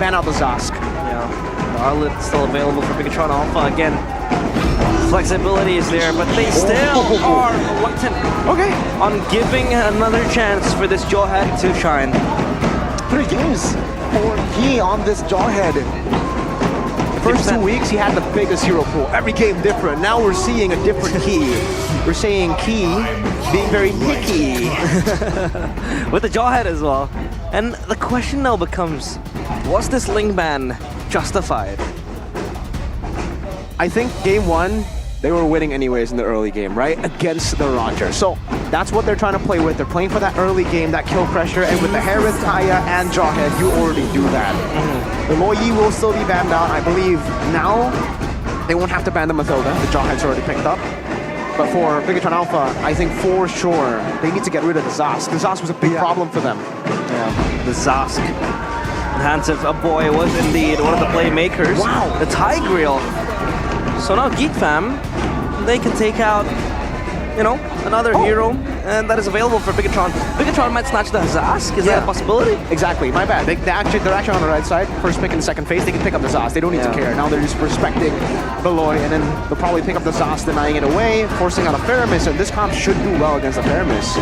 ban out the Zosk. Yeah, Arlet still available for Btr Alpha again. Flexibility is there, but they still are reluctant on giving another chance for this Jawhead to shine. 3 games for Key on this Jawhead. First 2 weeks, he had the biggest hero pool. Every game different. Now we're seeing a different Key. We're seeing Key being very picky. With the Jawhead as well. And the question now becomes, was this Ling ban justified? I think game 1, they were winning anyways in the early game, right? Against the Roger. So that's what they're trying to play with. They're playing for that early game, that kill pressure, and with the Harith, Taya, and Jawhead, you already do that. The Loyi will still be banned out. I believe now they won't have to ban the Mathilda. The Jawhead's already picked up. But for Btr Alpha, I think for sure they need to get rid of the Zosk. The Zosk was a big problem for them. Yeah, the Zosk. Enhansive, a boy, was indeed one of the playmakers. Wow. The Tigreal. So now Geek Fam, they can take out, you know, another hero, and that is available for Btr. Btr might snatch the Zosk. Is that a possibility? Exactly. My bad. They're actually on the right side. First pick in the second phase, they can pick up the Zosk. They don't need to care. Now they're just respecting Beloy, and then they'll probably pick up the Zosk, denying it away, forcing out a Faramis, and this comp should do well against the Faramis.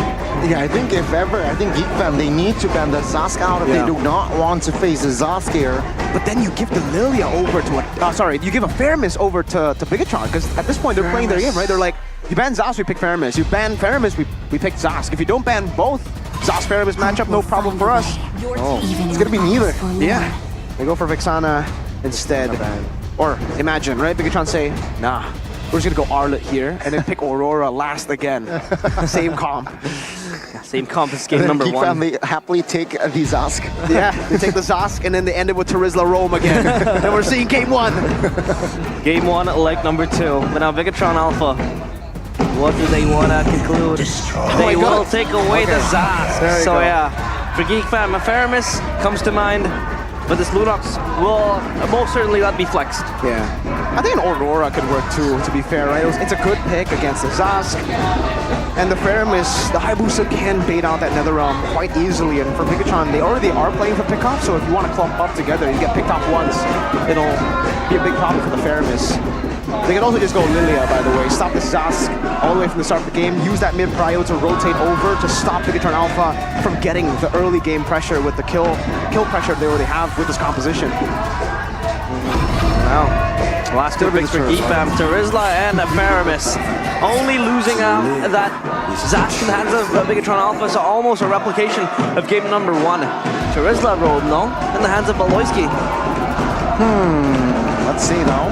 Yeah, I think if ever, I think Geek Fam, they need to ban the Zosk out if they do not want to face the Zosk here. But then you give the Lilia over to you give a Faramis over to Btr, because at this point they're playing their game, right? They're like, you ban Zosk, we pick Faramis. You ban Faramis, we pick Zosk. If you don't ban both, Zosk-Faramis matchup, no problem for us. It's gonna be neither. Yeah, they go for Vexana instead. Or imagine, right? Btr say, nah, we're just gonna go Arlet here and then pick Aurora last again. Same comp. Same comp as game number 1. Geek Fam, they happily take the Zosk. Yeah, they take the Zosk and then they end it with Terizla Rome again. And we're seeing game 1. Game 1, leg number 2. But now Btr Alpha, what do they want to conclude? They will take away the Zosk. So yeah, for Geek Fam, a Faramis comes to mind. But this Lunox will most certainly not be flexed. Yeah. I think an Aurora could work too, to be fair, right? It's a good pick against the Zosk. And the Faramis, the Hayabusa can bait out that Netherrealm quite easily. And for Btr, they already are playing for pickoff, so if you want to clump up together, you get picked off once, it'll be a big problem for the Faramis. They can also just go Lilia, by the way. Stop the Zosk all the way from the start of the game. Use that mid-prio to rotate over to stop Btr Alpha from getting the early game pressure with the kill pressure they already have with this composition. Wow. Last 2 picks for Geek Fam, Terizla and Faramis. Only losing out that Zosk in the hands of Btr Alpha, so almost a replication of game number 1. Terizla rolled, no? In the hands of Baloyski. Let's see though.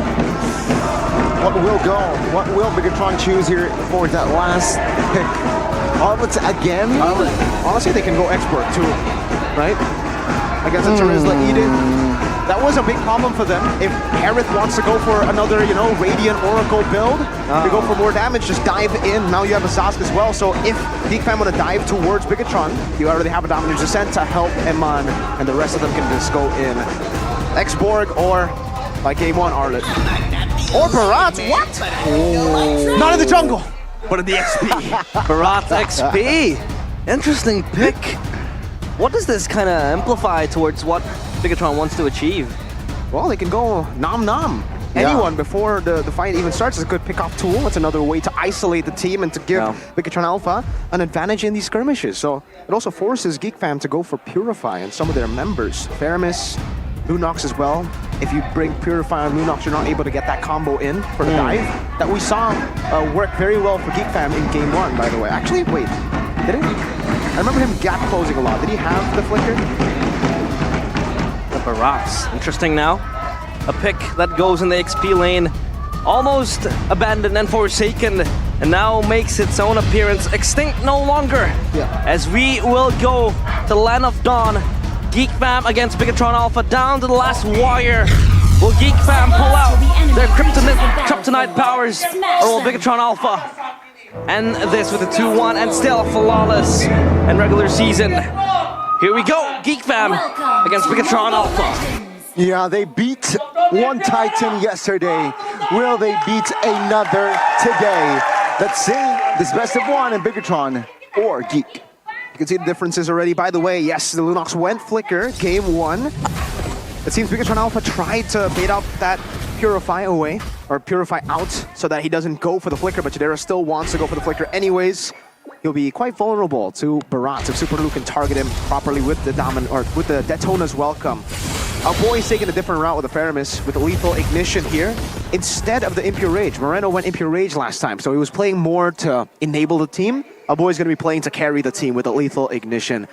What will go? What will Btr choose here for that last pick? Arlet again? Arlet. Honestly, they can go export too, right? Against the Terizla Eden. That was a big problem for them. If Harith wants to go for another, you know, Radiant Oracle build, to go for more damage, just dive in. Now you have a Zosk as well. So if Geek Fam want to dive towards Btr, you already have a Dominant Descent to help Eman, and the rest of them can just go in. X-Borg or, like game 1, Arlet. Or Barat, what? Not in the jungle, but in the XP. Barat XP. Interesting pick. What does this kind of amplify towards what Btr wants to achieve? Well, they can go Nom Nom. Anyone before the fight even starts is a good pick-off tool. It's another way to isolate the team and to give Btr Alpha an advantage in these skirmishes. So it also forces Geek Fam to go for Purify and some of their members. Faramis, Lunox as well. If you bring Purify on Lunox, you're not able to get that combo in for the dive. That we saw work very well for Geek Fam in game 1, by the way. Actually, wait, did it? I remember him gap closing a lot. Did he have the flicker? The Barats. Interesting now. A pick that goes in the XP lane. Almost abandoned and forsaken. And now makes its own appearance. Extinct no longer. As we will go to Land of Dawn. Geek Fam against Btr Alpha down to the last wire. Will Geek Fam pull out their kryptonite powers, or will Btr Alpha end this with a 2-1 and still flawless in regular season? Here we go, Geek Fam against Btr Alpha. Yeah, they beat one Titan yesterday. Will they beat another today? Let's see this best of 1 in Btr or Geek. You can see the differences already. By the way, yes, the Lunox went flicker, game 1. It seems Btr Alpha tried to bait out that Purify away, or Purify out, so that he doesn't go for the Flicker, but Jadera still wants to go for the Flicker anyways. He'll be quite vulnerable to Barat if Super Luke can target him properly with the with the Detona's Welcome. Our boy's taking a different route with the Faramis with the Lethal Ignition here instead of the Impure Rage. Moreno went Impure Rage last time, so he was playing more to enable the team. Our boy's going to be playing to carry the team with the Lethal Ignition.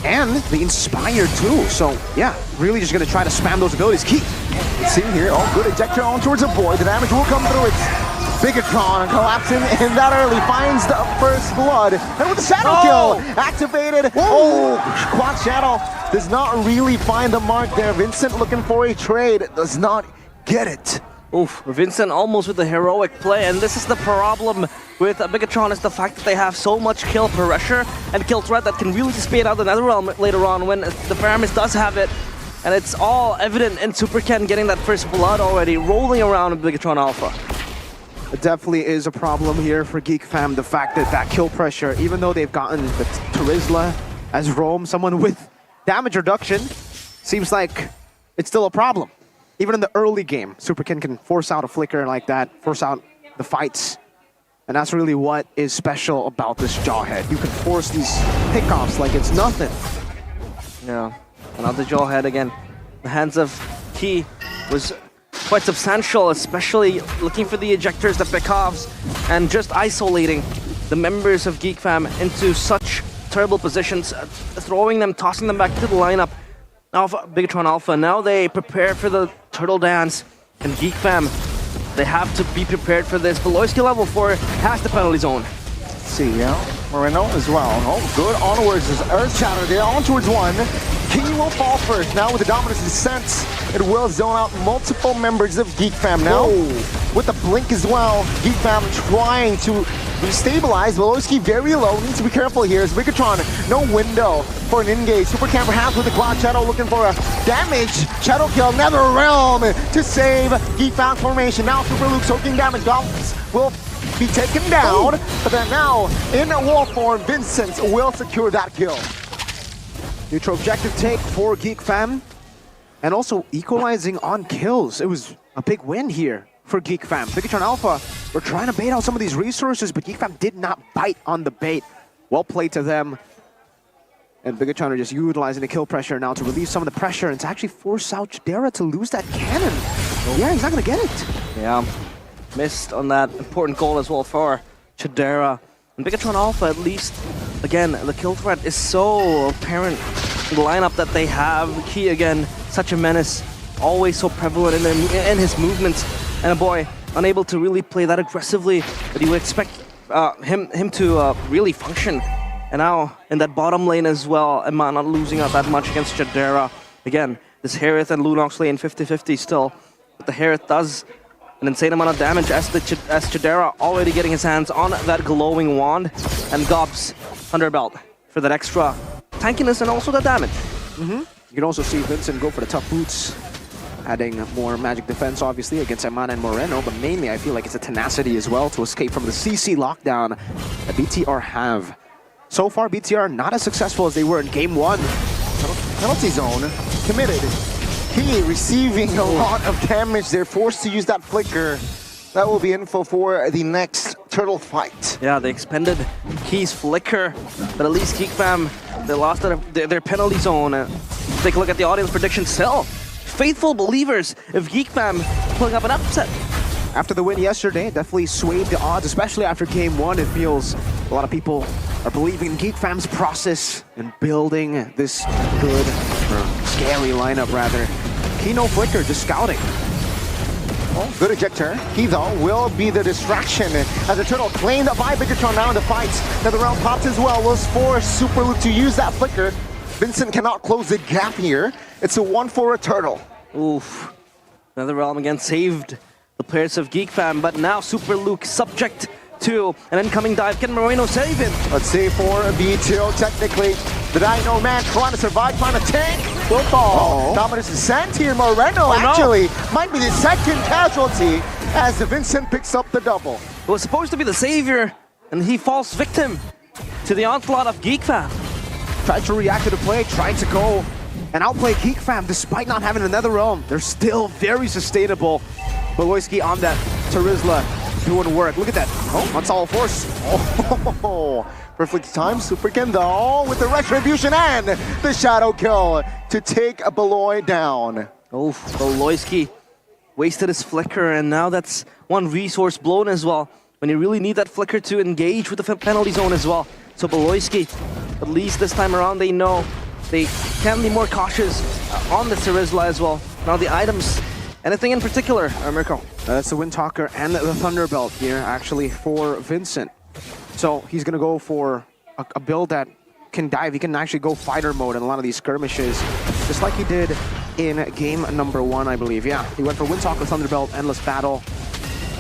And the Inspire too, so yeah, really just going to try to spam those abilities. Keep. See here, oh, good ejector on towards a boy. The damage will come through. It's Bigatron collapsing in that early, finds the first blood. And with the Shadow Kill activated. Oh, Quad Shadow does not really find the mark there. Vincent looking for a trade, does not get it. Oof, Vincent almost with a heroic play, and this is the problem with Bigatron, is the fact that they have so much kill pressure and kill threat that can really spade out the Netherrealm later on when the Faramis does have it. And it's all evident in Super Ken getting that first blood already, rolling around in Bigatron Alpha. It definitely is a problem here for Geek Fam, the fact that that kill pressure, even though they've gotten the Terizla as roam, someone with damage reduction, seems like it's still a problem. Even in the early game, Super Ken can force out a Flicker like that, force out the fights. And that's really what is special about this Jawhead. You can force these pickoffs like it's nothing. Yeah, another Jawhead again. The hands of Key was quite substantial, especially looking for the ejectors, the pickoffs, and just isolating the members of Geek Fam into such terrible positions, throwing them, tossing them back to the lineup of Bigatron Alpha. Now they prepare for the Turtle Dance, and Geek Fam, they have to be prepared for this. Beloyski level 4 has the penalty zone. See, yeah, Moreno as well. Oh, good onwards as Earth Shatter there, on towards one. Key will fall first. Now with the Dominus Descent, it will zone out multiple members of Geek Fam now. Whoa. With the blink as well, Geek Fam trying to stabilize. Beloyski very low, needs to be careful here. As Bigatron, no window for an engage. Super Cam perhaps with the Cloud Shadow looking for a damage. Shadow Kill, Netherrealm to save Geek Fam formation. Now Super Luke soaking damage. Goblins will be taken down, but then now in wall form, Vincent will secure that kill. Neutral objective take for Geek Fam, and also equalizing on kills. It was a big win here for Geek Fam. Bigatron Alpha were trying to bait out some of these resources, but Geek Fam did not bite on the bait. Well played to them. And Bigatron are just utilizing the kill pressure now to relieve some of the pressure and to actually force out Jadera to lose that cannon. Yeah, he's not going to get it. Yeah, missed on that important goal as well for Jadera. And Bigatron Alpha, at least, again, the kill threat is so apparent in the lineup that they have. Key again, such a menace, always so prevalent in his movements. And a boy unable to really play that aggressively, but you would expect him to really function. And now in that bottom lane as well, Emma not losing out that much against Jadera. Again, this Harith and Lunox lane 50-50 still, but the Harith does an insane amount of damage as Jadera already getting his hands on that glowing wand, and Gobs under belt for that extra tankiness and also the damage. You can also see Vincent go for the tough boots, adding more magic defense obviously against Emana and Moreno, but mainly I feel like it's a tenacity as well to escape from the CC lockdown that BTR have. So far, BTR not as successful as they were in Game 1. Penalty zone committed. Key receiving a lot of damage. They're forced to use that Flicker. That will be info for the next Turtle fight. Yeah, they expended Key's Flicker, but at least Geek Fam, they lost their penalty zone. Take a look at the audience prediction still. Faithful believers of Geek Fam pulling up an upset. After the win yesterday, it definitely swayed the odds, especially after Game 1. It feels a lot of people are believing in Geek Fam's process and building this good, or scary lineup rather. Key no Flicker, just scouting. Oh, good ejector. He though will be the distraction as the Turtle claimed by Bigatron now in the fights. Netherrealm pops as well, will force Super Luke to use that Flicker. Vincent cannot close the gap here. It's a 1 for a Turtle. Oof. Netherrealm again saved the players of Geek Fam, but now Super Luke subject to an incoming dive. Can Moreno save him? Let's see for BTO technically. The Dino Man trying to survive, trying to tank, will fall. Dominus Descent here. Moreno actually might be the second casualty as Vincent picks up the double. It was supposed to be the savior, and he falls victim to the onslaught of Geek Fam. Tried to react to the play, tried to go and outplay Geek Fam despite not having another realm. They're still very sustainable. Beloyski on that Terizla doing work. Look at that. Oh, that's all force. Oh, perfect time. Superkin though with the retribution and the shadow kill to take Beloy down. Oh, Beloyski wasted his flicker, and now that's one resource blown as well. When you really need that flicker to engage with the penalty zone as well. So Beloyski, at least this time around, they know they can be more cautious on the Terizla as well. Now the items, anything in particular, Mirko? That's the Windtalker and the Thunderbolt here, actually, for Vincent. So he's going to go for a build that can dive. He can actually go fighter mode in a lot of these skirmishes, just like he did in game number 1, I believe. Yeah, he went for Windtalker, Thunderbolt, Endless Battle,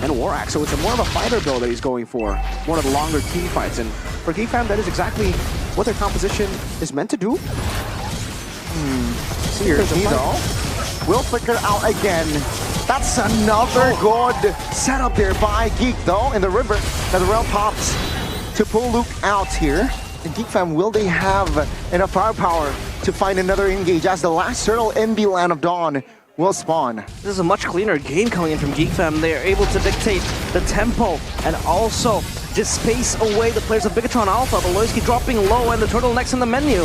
and War Axe. So it's more of a fighter build that he's going for. One of the longer team fights. And for Geek Fam, that is exactly what their composition is meant to do. Here's Nito. Will flicker out again. That's another good setup there by Geek, though, in the river. Now the realm pops to pull Luke out here. And Geek Fam, will they have enough firepower to find another engage as the last turtle in the Land of Dawn will spawn? This is a much cleaner game coming in from Geek Fam. They are able to dictate the tempo and also just space away the players of Bigatron Alpha. Beloyski dropping low and the turtlenecks in the menu.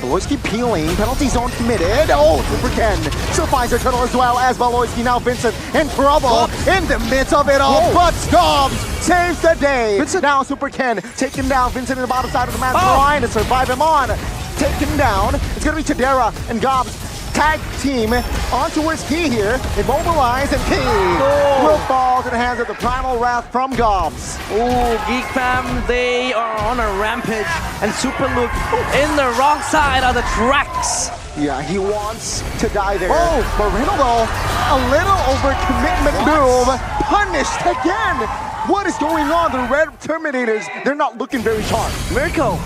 Beloyski peeling, penalty zone committed. Oh, Super Ken still finds her turtle as well as Beloyski. Now Vincent in trouble in the midst of it all. But Scobbs saves the day. Vincent. Now Super Ken taking down Vincent in the bottom side of the map, trying to survive him on. Taken down. It's going to be Chidera and Gobbs. Tag team on towards Key here. Immobilized, and Key will fall to the hands of the Primal Wrath from Gobbs. Ooh, Geek Fam, they are on a rampage, and Super Luke in the wrong side of the tracks. Yeah, he wants to die there. Oh, Moreno though, a little overcommitment move. Punished again. What is going on? The Red Terminators, they're not looking very sharp. Mirko,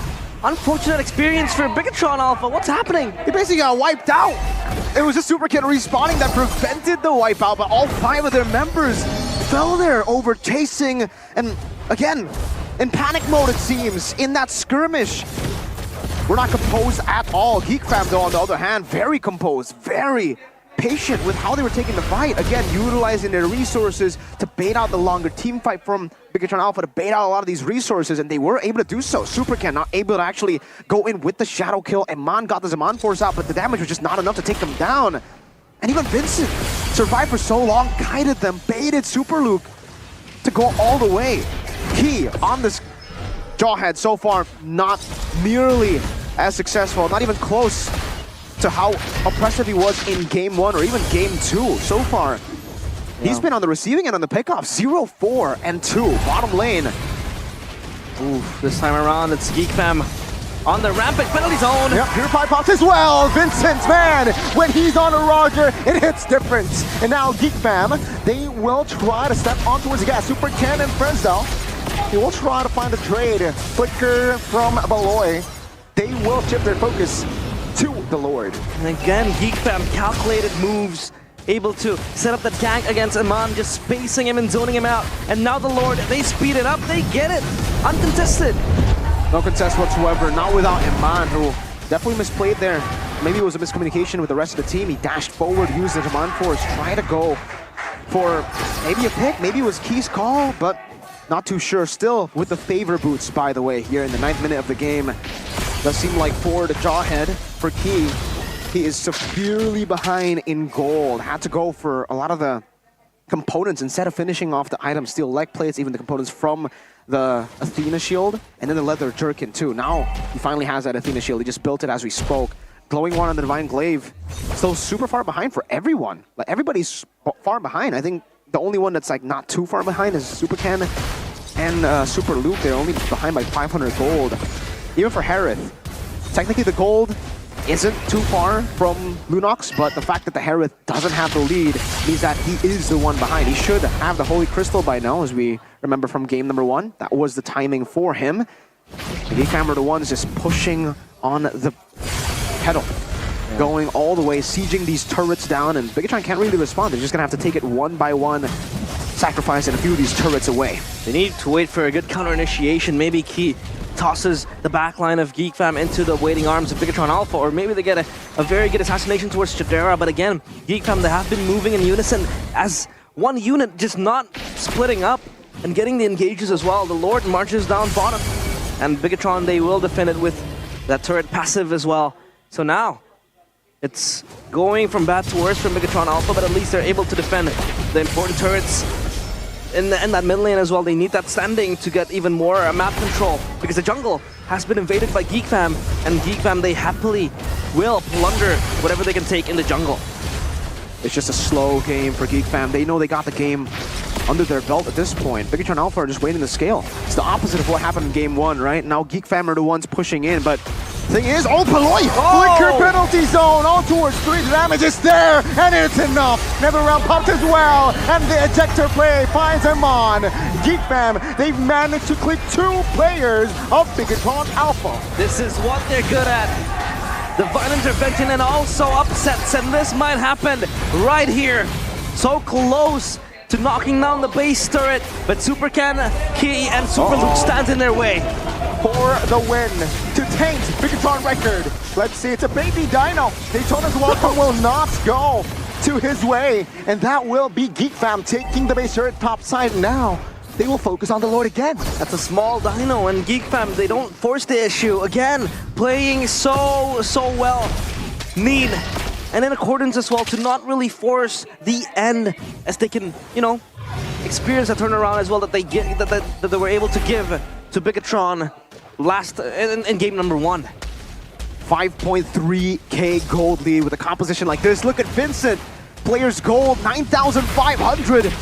unfortunate experience for Bigatron Alpha. What's happening? He basically got wiped out. It was a Super Kid respawning that prevented the wipeout, but all 5 of their members fell there over chasing, and again, in panic mode it seems, in that skirmish. We're not composed at all. Geek Fam, though, on the other hand, very composed, very patient with how they were taking the fight. Again, utilizing their resources to bait out the longer team fight from Bigatron Alpha, to bait out a lot of these resources, and they were able to do so. Supercan not able to actually go in with the shadow kill. Eman got the Zaman Force out, but the damage was just not enough to take them down. And even Vincent survived for so long, guided them, baited Super Luke to go all the way. Key on this Jawhead so far, not nearly as successful, not even close to how oppressive he was in game 1 or even game 2 so far. Yeah. He's been on the receiving end on the pickoff. 0-4 and 2, bottom lane. Ooh, this time around it's Geek Fam on the rampant penalty zone. Yep, Purify pops as well. Vincent's man, when he's on a Roger, it hits different. And now Geek Fam, they will try to step on towards the gas. Super Ken and friends though, they will try to find a trade. Flicker from Beloy. They will shift their focus to the Lord. And again, Geek Fam calculated moves, able to set up the gank against Iman, just spacing him and zoning him out. And now the Lord, they speed it up, they get it, uncontested. No contest whatsoever, not without Iman, who definitely misplayed there. Maybe it was a miscommunication with the rest of the team. He dashed forward, used the Zaman Force, tried to go for maybe a pick, maybe it was Key's call, but not too sure. Still with the favor boots, by the way, here in the 9th minute of the game. Does seem like forward Jawhead for Key. He is severely behind in gold. Had to go for a lot of the components instead of finishing off the items. Steel leg plates, even the components from the Athena shield, and then the leather jerkin too. Now he finally has that Athena shield. He just built it as we spoke. Glowing one on the Divine Glaive. Still super far behind for everyone. Like everybody's far behind. I think the only one that's like not too far behind is Super Ken and Super Luke. They're only behind by 500 gold. Even for Harith, technically the gold isn't too far from Lunox, but the fact that the Harith doesn't have the lead means that he is the one behind. He should have the Holy Crystal by now, as we remember from game number 1. That was the timing for him. The Geek Fam are the ones just pushing on the pedal, going all the way, sieging these turrets down, and Bigatron can't really respond. They're just gonna have to take it one by one, sacrificing a few of these turrets away. They need to wait for a good counter initiation, maybe Key tosses the backline of Geek Fam into the waiting arms of Bigatron Alpha, or maybe they get a very good assassination towards Chidera. But again, Geek Fam, they have been moving in unison as one unit, just not splitting up and getting the engages as well. The Lord marches down bottom, and Bigatron, they will defend it with that turret passive as well. So now, it's going from bad to worse from Btr Alpha, but at least they're able to defend the important turrets in that mid lane as well. They need that standing to get even more map control, because the jungle has been invaded by Geek Fam, and Geek Fam, they happily will plunder whatever they can take in the jungle. It's just a slow game for Geek Fam. They know they got the game under their belt at this point. Btr Alpha are just waiting to scale. It's the opposite of what happened in game 1, right? Now Geek Fam are the ones pushing in, but thing is, Mpl, flicker penalty zone, on towards 3, the damage is there, and it's enough. Never round popped as well, and the ejector play finds him on. Geek Fam, they've managed to click 2 players of Btr Alpha. This is what they're good at. Divine intervention and also upsets, and this might happen right here. So close to knocking down the base turret, but Supercan, Key, and Super Luke stands in their way. For the win, to taint Btr record. Let's see, it's a baby dino. Daytona's welcome will not go to his way, and that will be Geek Fam taking the base turret top side now. They will focus on the Lord again. That's a small dino, and Geek Fam, they don't force the issue. Again, playing so well. Need, and in accordance as well, to not really force the end, as they can, you know, experience a turnaround as well that they get, that they were able to give to Bigatron last in game number 1. 5.3k gold lead with a composition like this. Look at Vincent. Players gold, 9,500.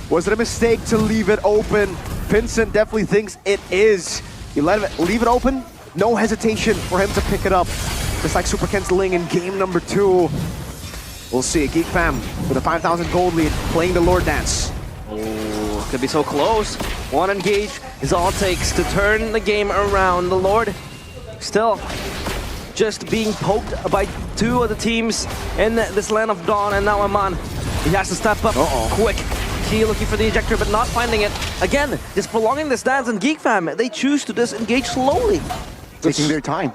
Was it a mistake to leave it open? Vincent definitely thinks it is. You leave it open, no hesitation for him to pick it up. Just like Super Ken's Ling in game number 2. We'll see. Geek Fam with a 5,000 gold lead playing the Lord Dance. Oh, could be so close. One engage is all it takes to turn the game around. The Lord still just being poked by 2 of the teams in this Land of Dawn, and now Aman, he has to step up quick. He looking for the ejector, but not finding it. Again, just prolonging this dance, and Geek Fam, they choose to disengage slowly. Taking their time.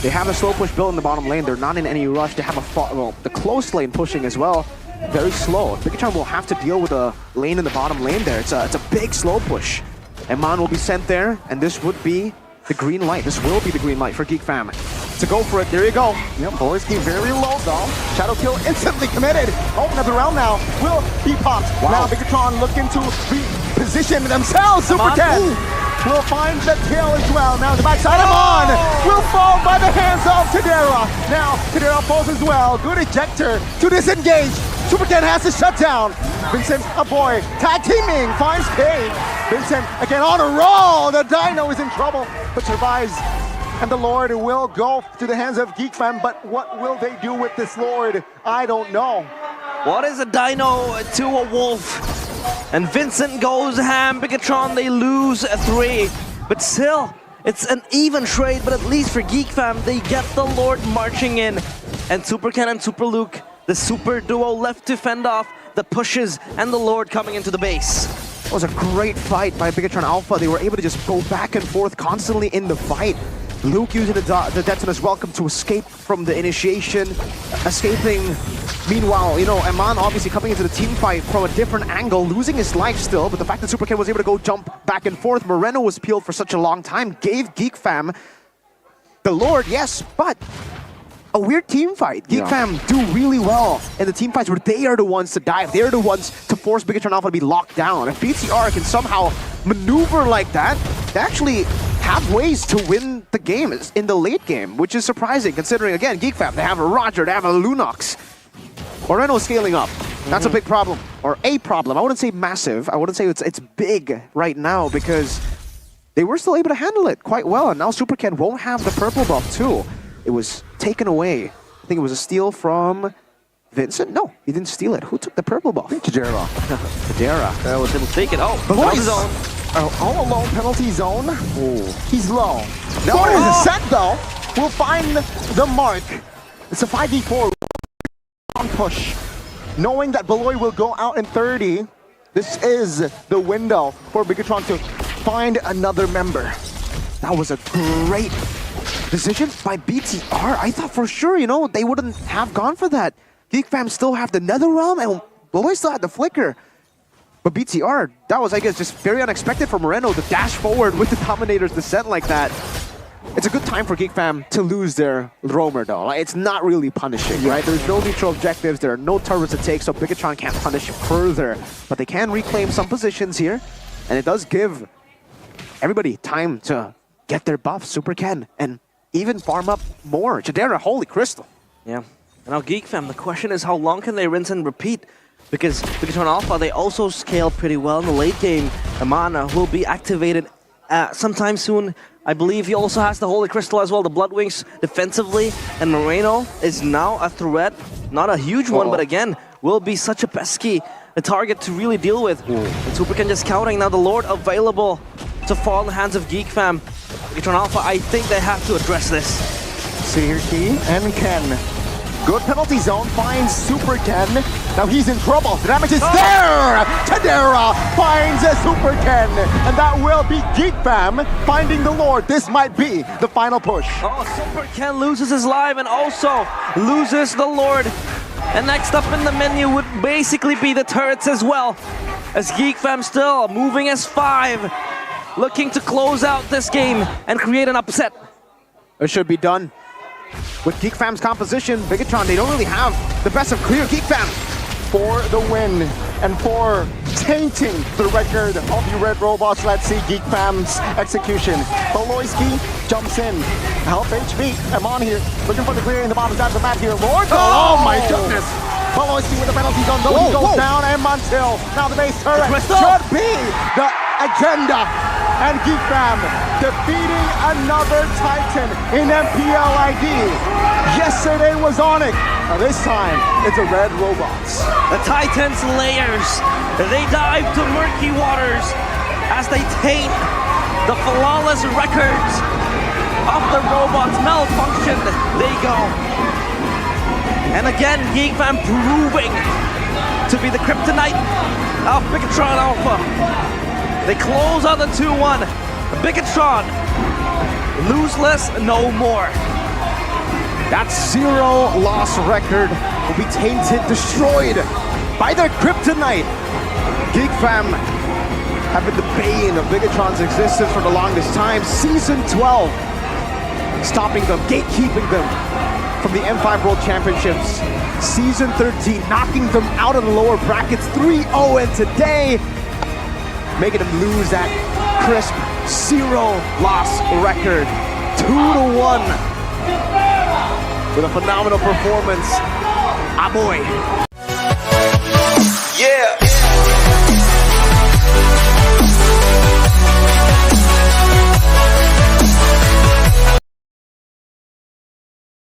They have a slow push built in the bottom lane. They're not in any rush. They have the close lane pushing as well. Very slow. Bigatron will have to deal with a lane in the bottom lane there. It's a big slow push. Eman will be sent there, and this would be the green light. This will be the green light for Geek Fam. To go for it, there you go. Yep, boys keep very low though. Shadow kill instantly committed. Oh, another round now will be popped. Wow. Now Bigatron looking to reposition themselves. Super Ken will find the kill as well. Now the backside of on will fall by the hands of Chidera. Now Chidera falls as well. Good ejector to disengage. Super Ken has to shut down. Vincent, a boy, tag teaming, finds Kane. Vincent again on a roll. The Dino is in trouble, but survives. And the Lord will go to the hands of Geek Fam, but what will they do with this Lord? I don't know. What is a dino to a wolf? And Vincent goes ham. Bigatron, they lose 3. But still, it's an even trade, but at least for Geek Fam, they get the Lord marching in. And Super Ken and Super Luke, the super duo left to fend off the pushes and the Lord coming into the base. It was a great fight by Btr Alpha. They were able to just go back and forth constantly in the fight. Luke using the Detona's Welcome to escape from the initiation, escaping. Meanwhile, you know, Eman obviously coming into the team fight from a different angle, losing his life still, but the fact that Super Ken was able to go jump back and forth, Moreno was peeled for such a long time, gave Geek Fam the Lord, yes, but a weird team fight. Geek Fam do really well in the team fights where they are the ones to dive. They're the ones to force Btr Alpha to be locked down. If Btr can somehow maneuver like that, they actually have ways to win the game in the late game, which is surprising considering, again, Geek Fam, they have a Roger, they have a Lunox. Moreno scaling up. That's a big problem, or a problem. I wouldn't say massive. I wouldn't say it's big right now because they were still able to handle it quite well, and now Super Ken won't have the purple buff too. It was taken away. I think it was a steal from Vincent? No, he didn't steal it. Who took the purple buff? Chidera. Chidera. That was able to take it. Oh, Boys. zone. All alone penalty zone. He's low. No, it is set though. We'll find the mark. It's a 5v4 on push. Knowing that Beloy will go out in 30, this is the window for Bigatron to find another member. That was a great decision by BTR. I thought for sure, you know, they wouldn't have gone for that. Geek Fam still have the Netherrealm and Lloyd still had the Flicker. But BTR, that was, I guess, just very unexpected for Moreno to dash forward with the Dominator's descent like that. It's a good time for Geek Fam to lose their roamer though. Like, it's not really punishing, right? There's no neutral objectives, there are no turrets to take, so Bigatron can't punish further. But they can reclaim some positions here, and it does give everybody time to get their buff, Super Ken, and even farm up more. Jadera, holy crystal. Yeah. And now Geek Fam, the question is how long can they rinse and repeat? Because Bigatron Alpha, they also scale pretty well in the late game. Amana will be activated sometime soon. I believe he also has the Holy Crystal as well, the Blood Wings defensively. And Moreno is now a threat. Not a huge one, but again, will be such a pesky target to really deal with. And Super Ken just counting now the Lord available to fall in the hands of Geek Fam. Bigatron Alpha, I think they have to address this. See here, Key and Ken. Good penalty zone, finds Super Ken. Now he's in trouble. The damage is there! Tadera finds a Super Ken. And that will be Geek Fam finding the Lord. This might be the final push. Oh, Super Ken loses his life and also loses the Lord. And next up in the menu would basically be the turrets as well. As Geek Fam still moving as 5. Looking to close out this game and create an upset. It should be done. With Geek Fam's composition, Bigatron, they don't really have the best of clear Geek Fam. For the win and for tainting the record of the Red Robots, let's see Geek Fam's execution. Boloyski jumps in. Help HB. I'm on here. Looking for the clear in the bottom side of the map here. Lord, oh my goodness. Boloyski with the penalty zone. He goes down and Montiel. Now the base turret should be the agenda. And Geek Fam defeating another Titan in MPL ID. Yesterday was Onyx. Now this time, it's a Red Robots. The Titans layers, they dive to murky waters as they taint the flawless records of the robots. Malfunction, they go. And again, Geek Fam proving to be the kryptonite of Bigatron Alpha. They close on the 2-1. Bigatron, loseless no more. That 0-loss record will be tainted, destroyed by their kryptonite. Geek Fam have been the bane of Bigatron's existence for the longest time. Season 12, stopping them, gatekeeping them from the M5 World Championships. Season 13, knocking them out of the lower brackets 3-0, and today, making them lose that crisp 0-loss record. 2-1. With a phenomenal performance. Ah boy.